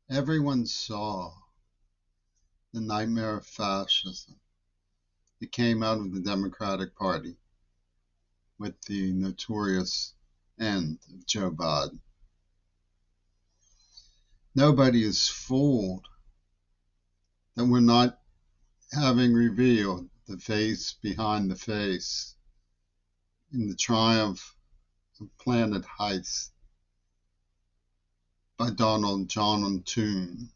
Everyone saw the nightmare of fascism. It came out of the Democratic Party with the notorious end of Joe Biden. Nobody is fooled that we're not having revealed the face behind the face in the triumph of Planet Heist by Donald John Toon.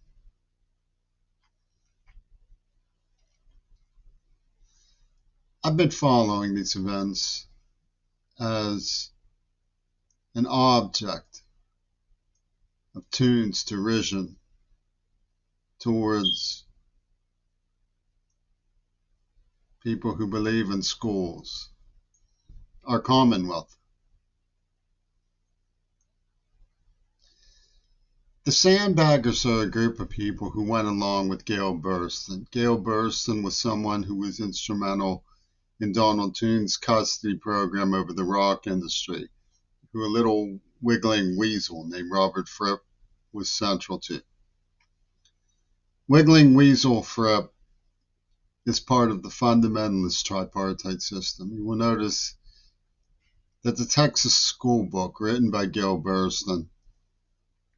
I've been following these events as an object of Toon's derision towards people who believe in schools, our Commonwealth. The sandbaggers are a group of people who went along with Gail Burston. Gail Burston was someone who was instrumental in Donald Toon's custody program over the rock industry, who a little wiggling weasel named Robert Fripp was central to. Wiggling Weasel Fripp is part of the fundamentalist tripartite system. You will notice that the Texas school book written by Gail Burston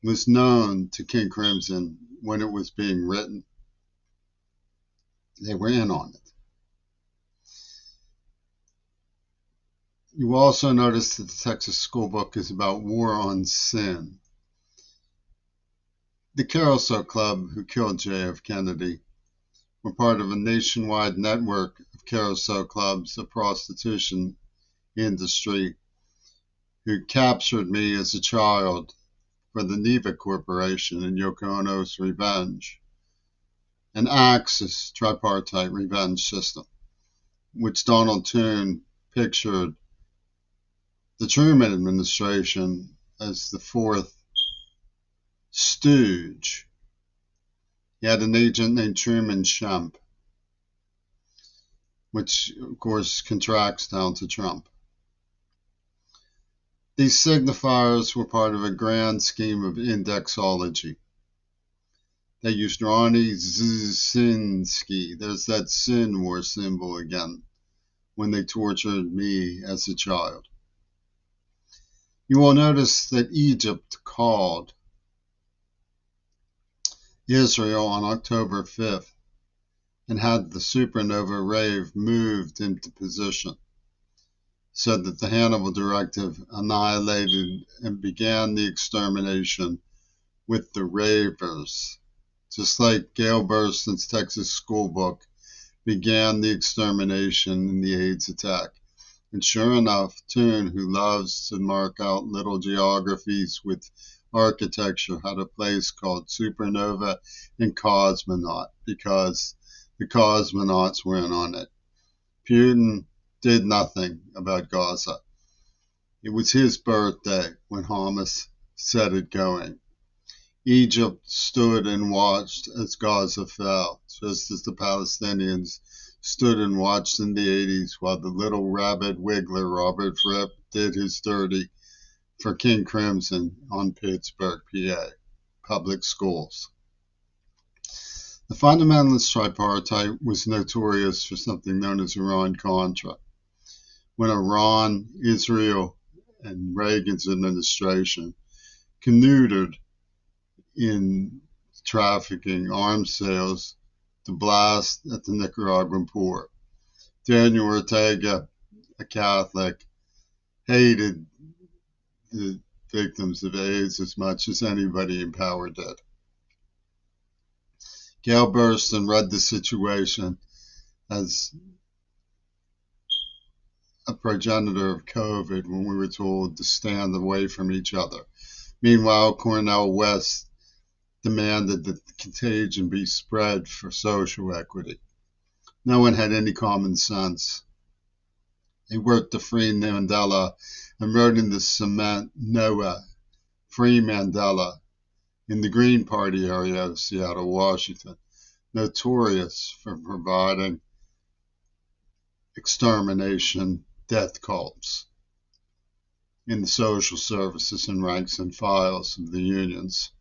was known to King Crimson when it was being written. They were in on it. You will also notice that the Texas school book is about war on sin. The Carousel Club, who killed JF Kennedy, were part of a nationwide network of carousel clubs, a prostitution industry, who captured me as a child for the Neva Corporation and Yoko Ono's Revenge, an Axis tripartite revenge system, which Donald Toon pictured the Truman administration as the fourth stooge. He had an agent named Truman Shemp, which of course contracts down to Trump. These signifiers were part of a grand scheme of indexology. They used Ronnie Zizinski, there's that sin war symbol again, when they tortured me as a child. You will notice that Egypt called Israel on October 5th and had the supernova rave moved into position, so that the Hannibal Directive annihilated and began the extermination with the ravers, just like Gail Burston's Texas school book began the extermination in the AIDS attack. And sure enough, Toon, who loves to mark out little geographies with architecture, had a place called Supernova and Cosmonaut because the cosmonauts were in on it. Putin did nothing about Gaza. It was his birthday when Hamas set it going. Egypt stood and watched as Gaza fell, just as the Palestinians stood and watched in the 80s while the little rabid wiggler Robert Fripp did his dirty for King Crimson on Pittsburgh, PA, public schools. The fundamentalist tripartite was notorious for something known as Iran-Contra. When Iran, Israel, and Reagan's administration canoodled in trafficking arms sales to blast at the Nicaraguan poor. Daniel Ortega, a Catholic, hated the victims of AIDS as much as anybody in power did. Gail Burston read the situation as a progenitor of COVID when we were told to stand away from each other. Meanwhile, Cornel West demanded that the contagion be spread for social equity. No one had any common sense. They worked to free Mandela and wrote in the cement, Noah, free Mandela, in the Green Party area of Seattle, Washington, notorious for providing extermination death cults in the social services and ranks and files of the unions.